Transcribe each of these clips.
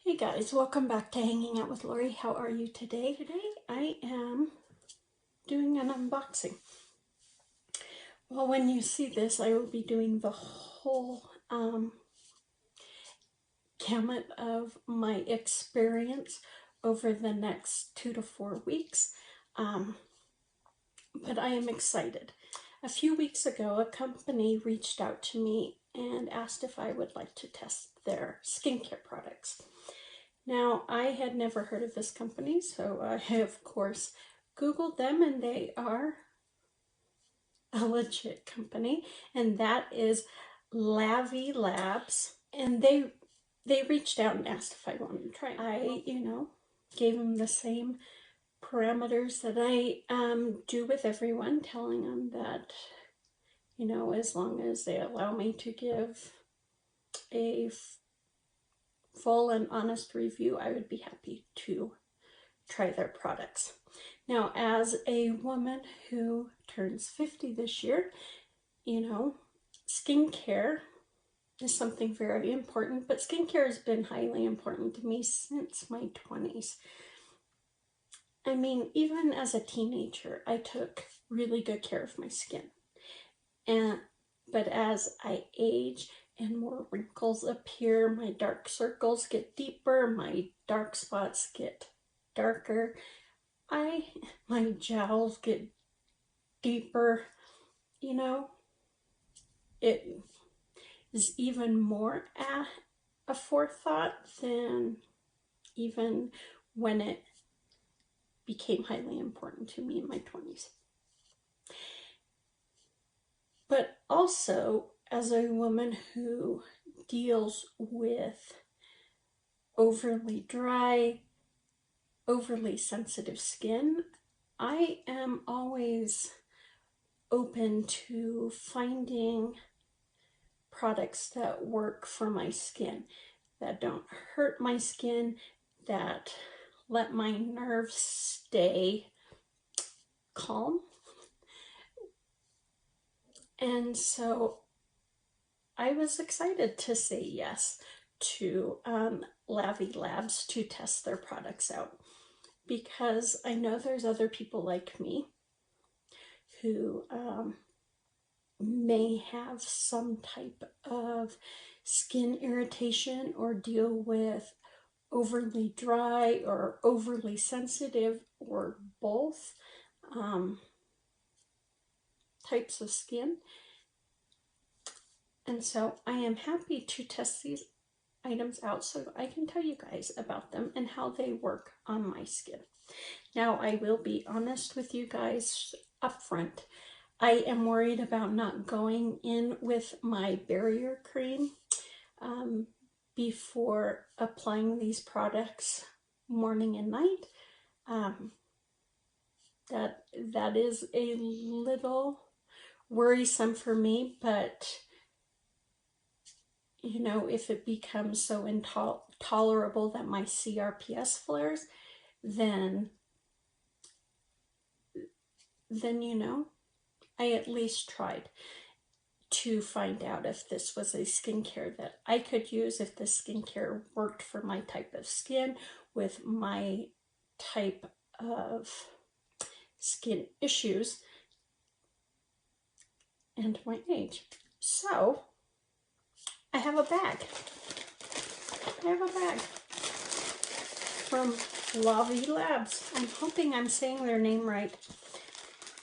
Hey guys, welcome back to Hanging Out with Lori. How are you today? Today I am doing an unboxing. Well, when you see this, I will be doing the whole gamut of my experience over the next 2 to 4 weeks. But I am excited. A few weeks ago, a company reached out to me and asked if I would like to test their skincare products. Now, I had never heard of this company, so I, of course, Googled them, and they are a legit company, and that is Lavie Labs. And they reached out and asked if I wanted to try. I, gave them the same parameters that I do with everyone, telling them that, as long as they allow me to give a full and honest review, I would be happy to try their products. Now, as a woman who turns 50 this year, skincare is something very important, but skincare has been highly important to me since my 20s. I mean, even as a teenager, I took really good care of my skin. But as I age and more wrinkles appear, my dark circles get deeper, my dark spots get darker, my jowls get deeper, it is even more a forethought than even when it became highly important to me in my 20s. But also, as a woman who deals with overly dry, overly sensitive skin, I am always open to finding products that work for my skin, that don't hurt my skin, that let my nerves stay calm. And so I was excited to say yes to Lavie Labs to test their products out, because I know there's other people like me who may have some type of skin irritation or deal with overly dry or overly sensitive or both types of skin. And so I am happy to test these items out so I can tell you guys about them and how they work on my skin. Now, I will be honest with you guys up front. I am worried about not going in with my barrier cream before applying these products morning and night. That is a little worrisome for me, but if it becomes so intolerable that my CRPS flares, then I at least tried to find out if this was a skincare that I could use, if this skincare worked for my type of skin, with my type of skin issues, and my age. So, I have a bag. From Lavie Labs. I'm hoping I'm saying their name right.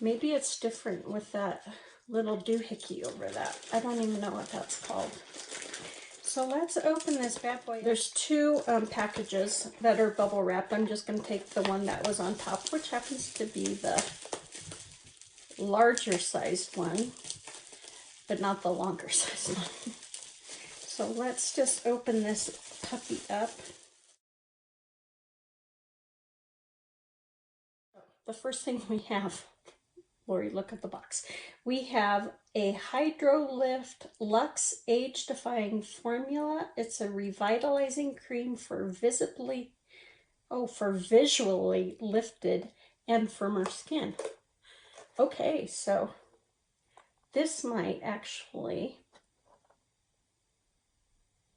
Maybe it's different with that little doohickey over that. I don't even know what that's called. So let's open this bad boy. There's two packages that are bubble wrapped. I'm just going to take the one that was on top, which happens to be the larger sized one, but not the longer sized one. So let's just open this puppy up. The first thing we have, Lori, look at the box. We have a Hydro Lift Luxe Age Defying Formula. It's a revitalizing cream for visually lifted and firmer skin. Okay, so this might actually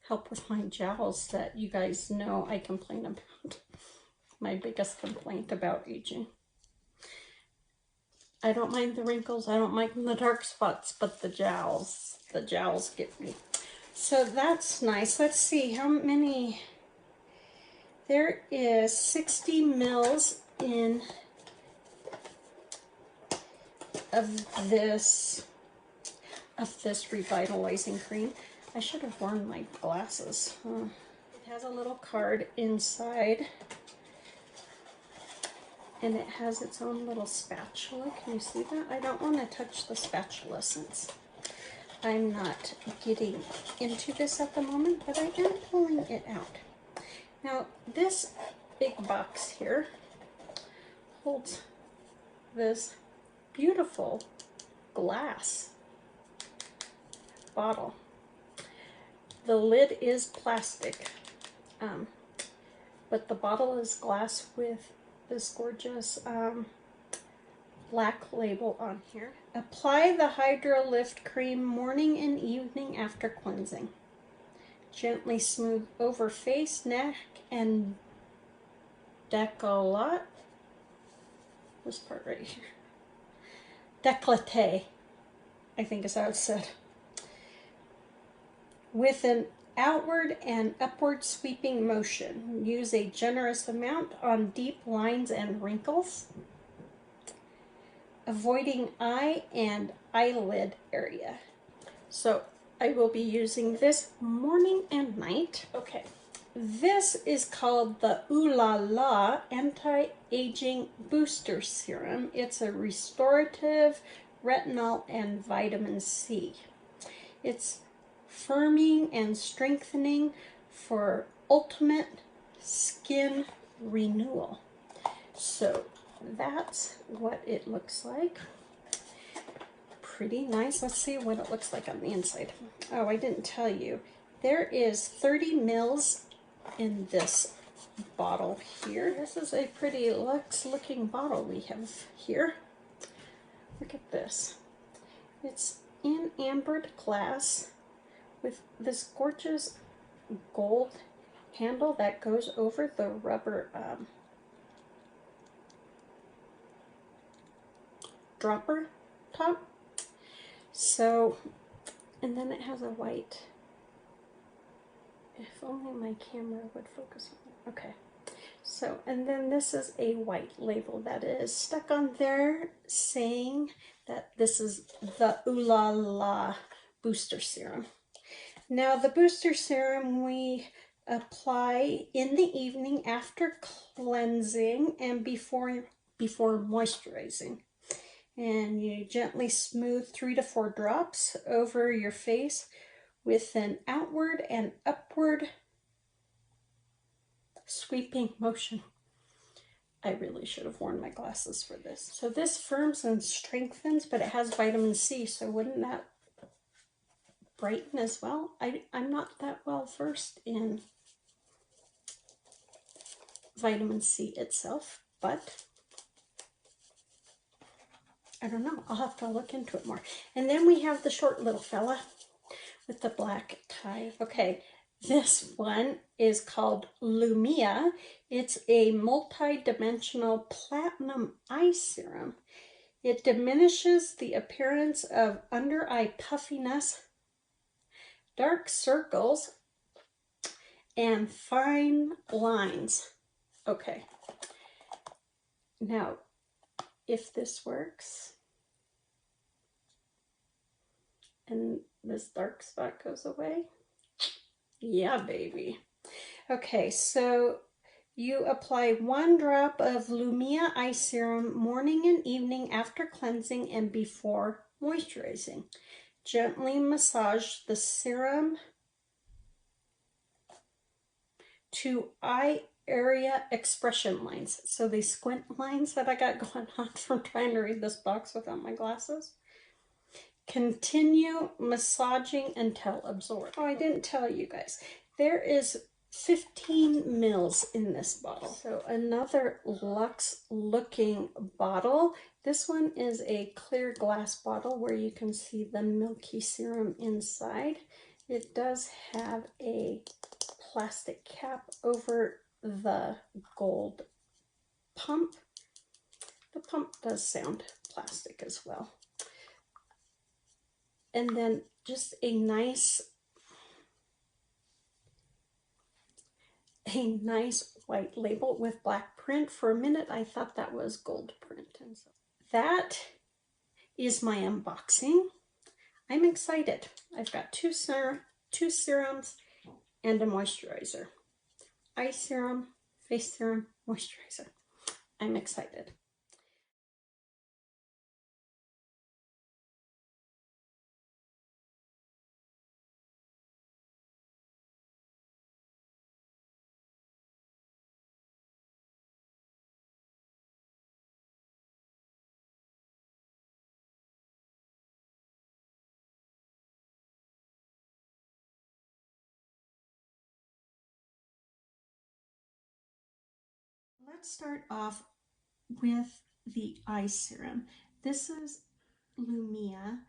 help with my jowls that you guys know I complain about. My biggest complaint about aging. I don't mind the wrinkles, I don't mind the dark spots, but the jowls get me. So that's nice. Let's see how many. There is 60 mils in of this revitalizing cream. I should have worn my glasses. It has a little card inside, and it has its own little spatula. Can you see that? I don't want to touch the spatula since I'm not getting into this at the moment, but I am pulling it out. Now, this big box here holds this beautiful glass bottle. The lid is plastic, but the bottle is glass with this gorgeous black label on here. Apply the Hydro Lift cream morning and evening after cleansing. Gently smooth over face, neck, and décolleté. This part right here. Décolleté, I think is how it's said. With an outward and upward sweeping motion. Use a generous amount on deep lines and wrinkles, avoiding eye and eyelid area. So I will be using this morning and night. Okay, this is called the Ooh La La Anti-Aging Booster Serum. It's a restorative retinol and vitamin C. It's firming and strengthening for ultimate skin renewal. So that's what it looks like. Pretty nice. Let's see what it looks like on the inside. Oh, I didn't tell you. There is 30 mils in this bottle here. This is a pretty luxe looking bottle we have here. Look at this. It's in ambered glass with this gorgeous gold handle that goes over the rubber dropper top. So, and then it has a white, if only my camera would focus on it. Okay, so, and then this is a white label that is stuck on there saying that this is the Ooh La La Booster Serum. Now, the booster serum we apply in the evening after cleansing and before moisturizing. And you gently smooth 3 to 4 drops over your face with an outward and upward sweeping motion. I really should have worn my glasses for this. So this firms and strengthens, but it has vitamin C, so wouldn't that brighten as well? I'm not that well versed in vitamin C itself, but I don't know. I'll have to look into it more. And then we have the short little fella with the black tie. Okay, this one is called Lumia. It's a multi-dimensional platinum eye serum. It diminishes the appearance of under-eye puffiness, dark circles, and fine lines. Okay. Now, if this works, and this dark spot goes away, yeah, baby. Okay, so you apply 1 drop of Lumia eye serum morning and evening after cleansing and before moisturizing. Gently massage the serum to eye area expression lines. So these squint lines that I got going on from trying to read this box without my glasses. Continue massaging until absorbed. Oh, I didn't tell you guys. There is 15 mils in this bottle. So another luxe looking bottle. This one is a clear glass bottle where you can see the milky serum inside. It does have a plastic cap over the gold pump. The pump does sound plastic as well. And then just a nice white label with black print. For a minute I thought that was gold print. And so that is my unboxing. I'm excited. I've got two serums and a moisturizer. Eye serum, face serum, moisturizer. I'm excited. Let's start off with the eye serum. This is Lumia,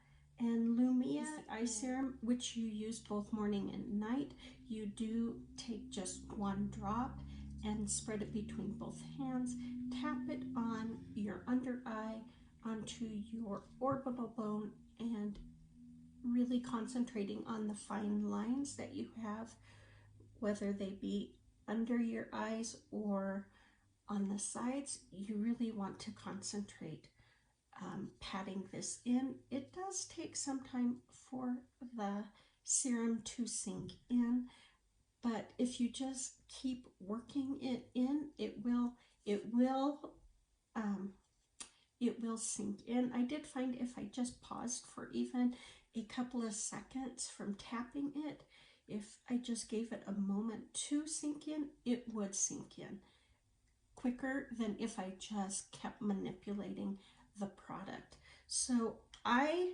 and Lumia is the eye serum which you use both morning and night. You do take just one drop and spread it between both hands. Tap it on your under eye, onto your orbital bone, and really concentrating on the fine lines that you have, whether they be under your eyes or on the sides. You really want to concentrate patting this in. It does take some time for the serum to sink in, but if you just keep working it in, it will sink in. I did find if I just paused for even a couple of seconds from tapping it, if I just gave it a moment to sink in, it would sink in quicker than if I just kept manipulating the product. So I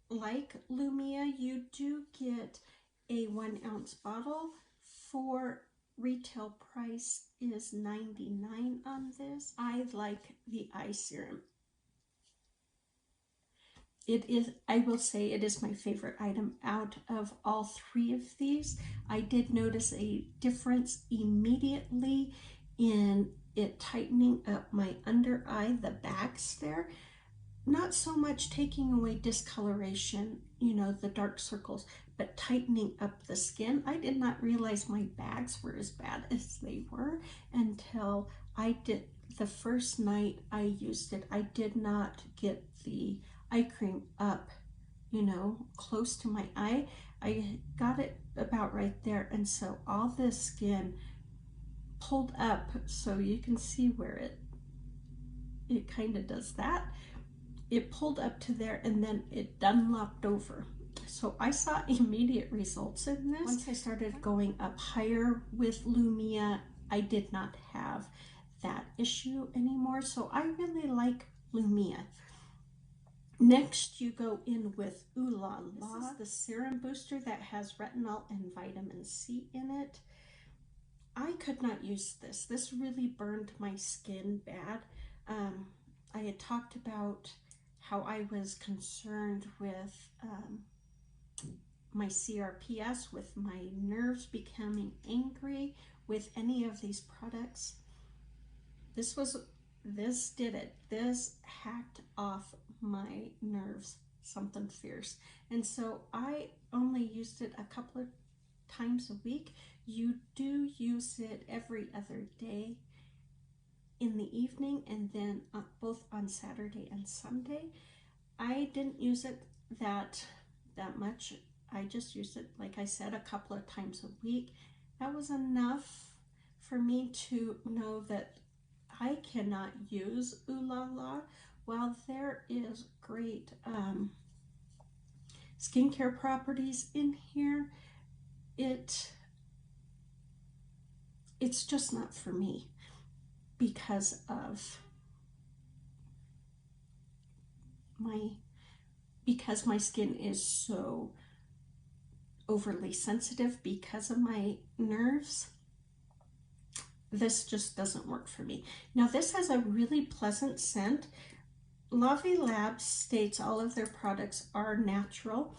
like Lumia. You do get a 1 ounce bottle. For retail price is $99 on this. I like the eye serum. It is, I will say, it is my favorite item out of all three of these. I did notice a difference immediately in it tightening up my under eye, the bags there. Not so much taking away discoloration, you know, the dark circles, but tightening up the skin. I did not realize my bags were as bad as they were until I did the first night I used it. I did not get the eye cream up, you know, close to my eye. I got it about right there, and so all this skin pulled up, so you can see where it kind of does that. It pulled up to there and then it dunlopped over. So I saw immediate results in this. Once I started going up higher with Lumia, I did not have that issue anymore. So I really like Lumia. Next, you go in with Ooh La La. This is the serum booster that has retinol and vitamin C in it. I could not use this. This really burned my skin bad. I had talked about how I was concerned with my CRPS, with my nerves becoming angry with any of these products. This did it. This hacked off my nerves, something fierce. And so I only used it a couple of times a week. You do use it every other day in the evening, and then both on Saturday and Sunday. I didn't use it that much. I just used it, like I said, a couple of times a week. That was enough for me to know that I cannot use Ooh La La. While there is great skincare properties in here, it's just not for me because of my skin is so overly sensitive because of my nerves. This just doesn't work for me. Now this has a really pleasant scent. Lavie Labs states all of their products are natural.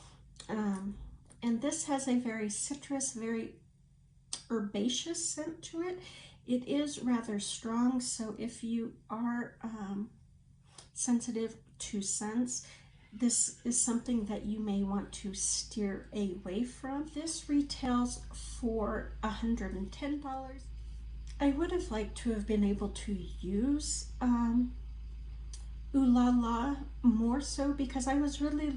And this has a very citrus, very herbaceous scent to it. It is rather strong, so if you are sensitive to scents, this is something that you may want to steer away from. This retails for $110. I would have liked to have been able to use Ooh La La more so, because I was really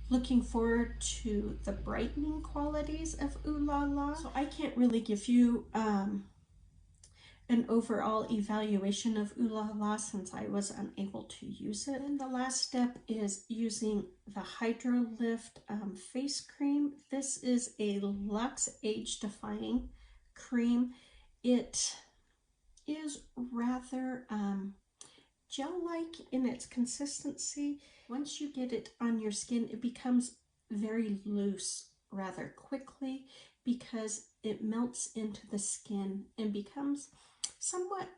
looking forward to the brightening qualities of Ooh La La. So I can't really give you an overall evaluation of Ooh La La since I was unable to use it. And the last step is using the Hydro Lift face cream. This is a luxe age defying cream. It is rather gel-like in its consistency. Once you get it on your skin, it becomes very loose rather quickly because it melts into the skin and becomes somewhat,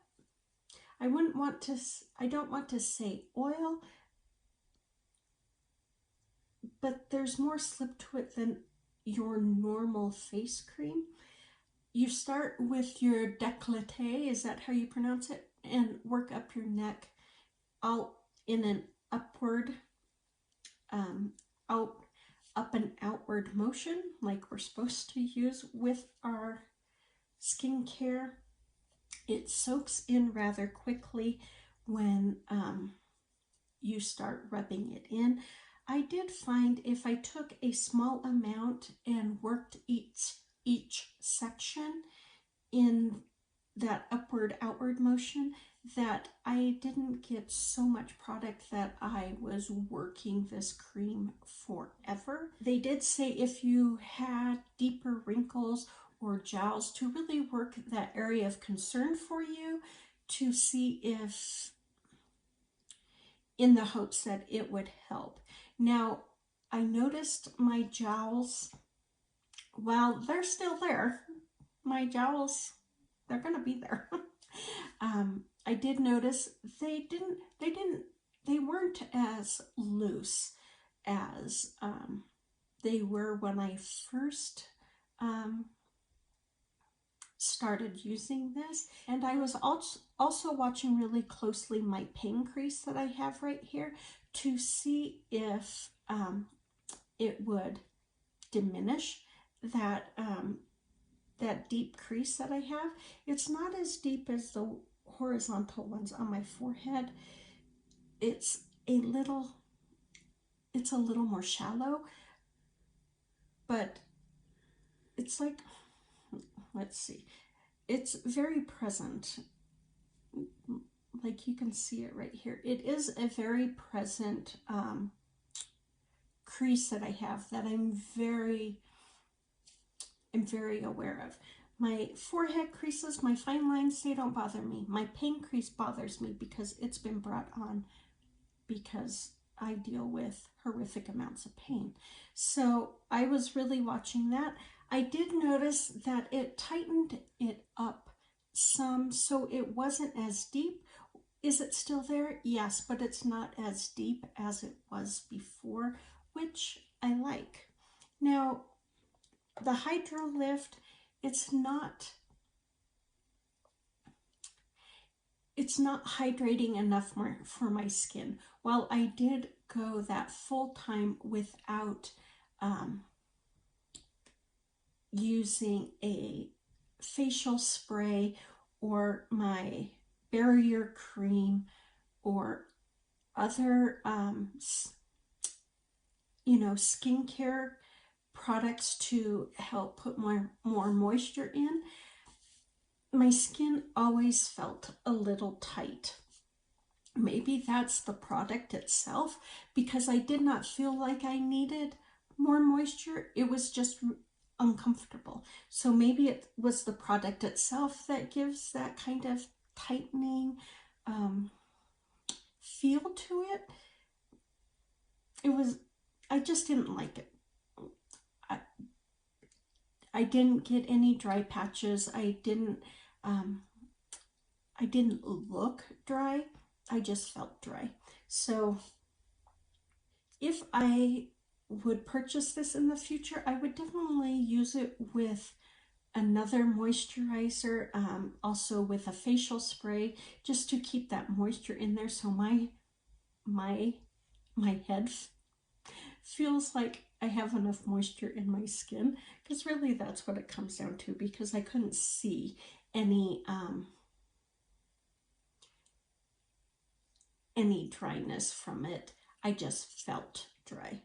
I don't want to say oil, but there's more slip to it than your normal face cream. You start with your décolleté, is that how you pronounce it? And work up your neck out in an upward, up and outward motion, like we're supposed to use with our skincare. It soaks in rather quickly when you start rubbing it in. I did find if I took a small amount and worked each section in that upward outward motion, that I didn't get so much product that I was working this cream forever. They did say if you had deeper wrinkles or jowls, to really work that area of concern for you, to see if, in the hopes that it would help. Now, I noticed my jowls, well, they're still there. My jowls, they're gonna be there. I did notice they weren't as loose as they were when I first started using this. And I was also watching really closely my pain crease that I have right here to see if it would diminish that that deep crease that I have. It's not as deep as the horizontal ones on my forehead. It's a little more shallow, but it's like, let's see, it's very present. Like you can see it right here. It is a very present crease that I have that I'm very aware of. My forehead creases, my fine lines, they don't bother me. My pain crease bothers me because it's been brought on because I deal with horrific amounts of pain. So I was really watching that. I did notice that it tightened it up some, so it wasn't as deep. Is it still there? Yes, but it's not as deep as it was before, which I like. Now, the Hydro Lift, it's not hydrating enough for my skin. While I did go that full time without using a facial spray or my barrier cream or other skincare products to help put more moisture in, my skin always felt a little tight. Maybe that's the product itself, because I did not feel like I needed more moisture. It was just uncomfortable. So maybe it was the product itself that gives that kind of tightening feel to it. I just didn't like it. I didn't get any dry patches. I didn't look dry. I just felt dry. So if I would purchase this in the future, I would definitely use it with another moisturizer, also with a facial spray, just to keep that moisture in there, so my head feels like I have enough moisture in my skin, because really that's what it comes down to, because I couldn't see any dryness from it. I just felt dry.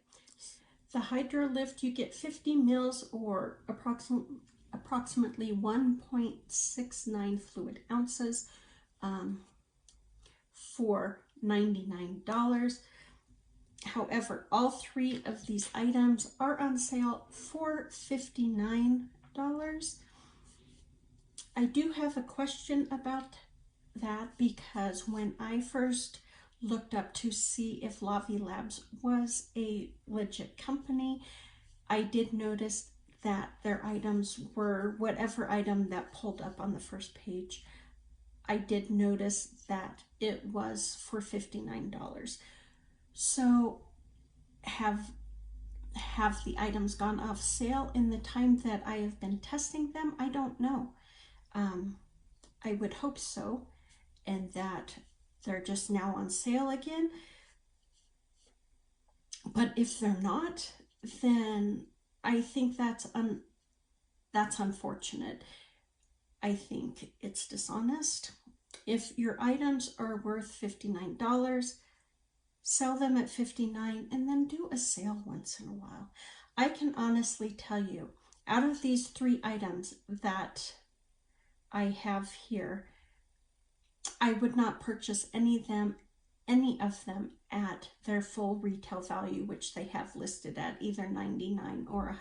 The Hydro Lift, you get 50 mils or approximately 1.69 fluid ounces for $99. However, all three of these items are on sale for $59. I do have a question about that, because when I first looked up to see if Lavie Labs was a legit company, I did notice that their items were whatever item that pulled up on the first page. I did notice that it was for $59. So have the items gone off sale in the time that I have been testing them? I don't know. I would hope so, and that they're just now on sale again. But if they're not, then I think that's unfortunate. I think it's dishonest. If your items are worth $59, sell them at $59 and then do a sale once in a while. I can honestly tell you, out of these three items that I have here, I would not purchase any of them at their full retail value, which they have listed at either $99 or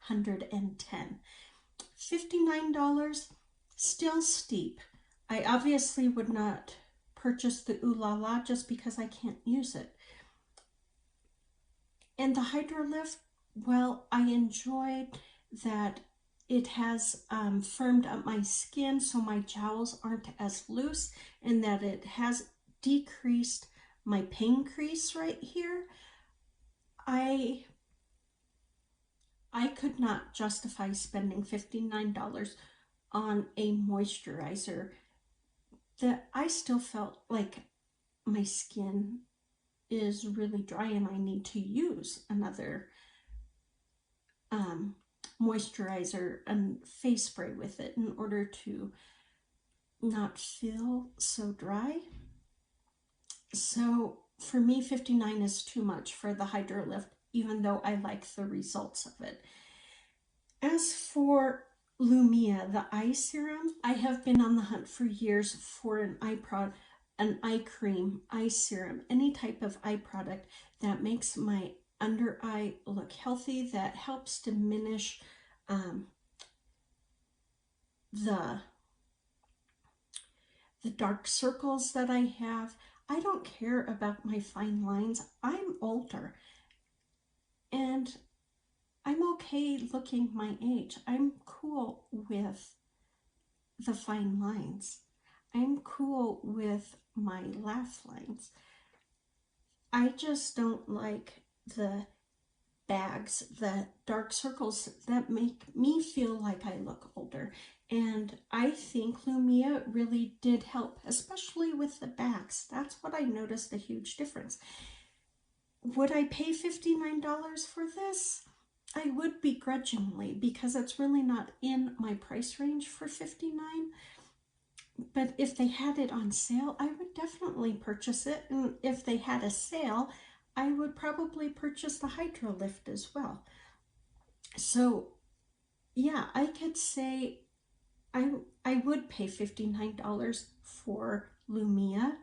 $110. $59, still steep. I obviously would not purchase the Ooh La La just because I can't use it. And the Hydro Lift, well, I enjoyed that it has firmed up my skin so my jowls aren't as loose, and that it has decreased my pain crease right here. I could not justify spending $59 on a moisturizer that I still felt like my skin is really dry and I need to use another moisturizer and face spray with it in order to not feel so dry. So for me, $59 is too much for the Hydro Lift, even though I like the results of it. As for Lumia, the eye serum, I have been on the hunt for years for an eye cream, eye serum, any type of eye product that makes my under eye look healthy, that helps diminish the dark circles that I have. I don't care about my fine lines. I'm older and I'm okay looking my age. I'm cool with the fine lines. I'm cool with my laugh lines. I just don't like the bags, the dark circles that make me feel like I look older. And I think Lumia really did help, especially with the bags. That's what I noticed, a huge difference. Would I pay $59 for this? I would begrudgingly, because it's really not in my price range for $59. But if they had it on sale, I would definitely purchase it. And if they had a sale, I would probably purchase the Hydro Lift as well. So yeah, I could say I would pay $59 for Lumia,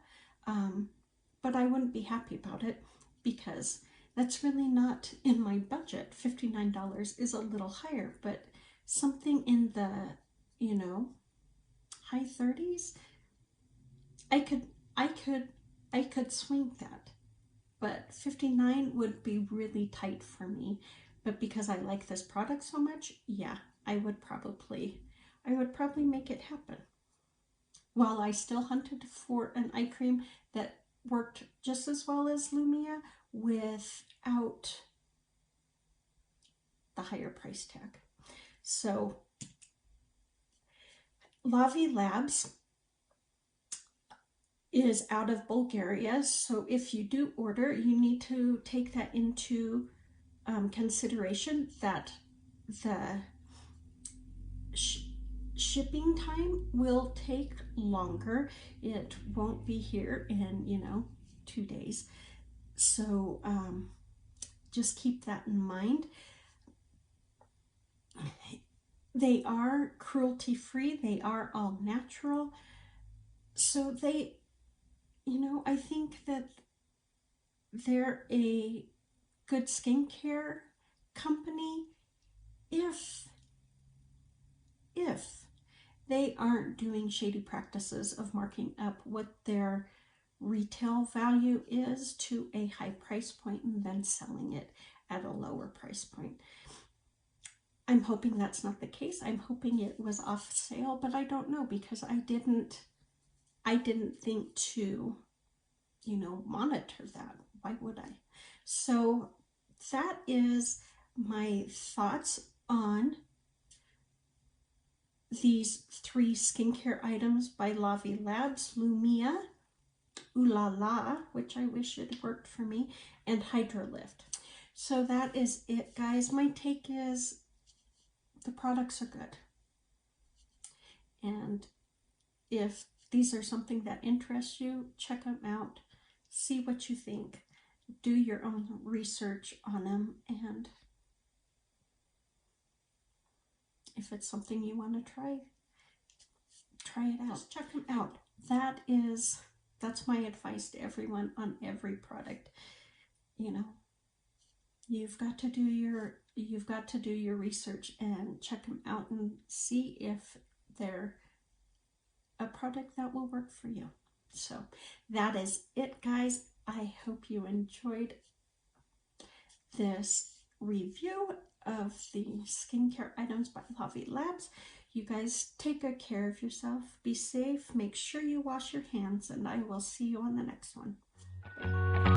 but I wouldn't be happy about it because that's really not in my budget. $59 is a little higher, but something in the, high 30s, I could swing that. But $59 would be really tight for me. But because I like this product so much, yeah, I would probably make it happen. While I still hunted for an eye cream that worked just as well as Lumia without the higher price tag. So Lavie Labs is out of Bulgaria, so if you do order, you need to take that into consideration, that the shipping time will take longer. It won't be here in 2 days, so just keep that in mind. They are cruelty free, they are all natural, so they, I think that they're a good skincare company if they aren't doing shady practices of marking up what their retail value is to a high price point and then selling it at a lower price point. I'm hoping that's not the case. I'm hoping it was off sale, but I don't know, because I didn't think to, monitor that. Why would I? So that is my thoughts on these 3 skincare items by Lavie Labs: Lumia, Ooh La La, which I wish it worked for me, and Hydrolift. So that is it, guys. My take is the products are good. And if these are something that interests you, check them out. See what you think. Do your own research on them, and if it's something you want to try it out. Just check them out. That's my advice to everyone on every product. You've got to do your research and check them out and see if they're a product that will work for you. So that is it, guys. I hope you enjoyed this review of the skincare items by Lavie Labs. You guys take good care of yourself. Be safe. Make sure you wash your hands, and I will see you on the next one. Bye.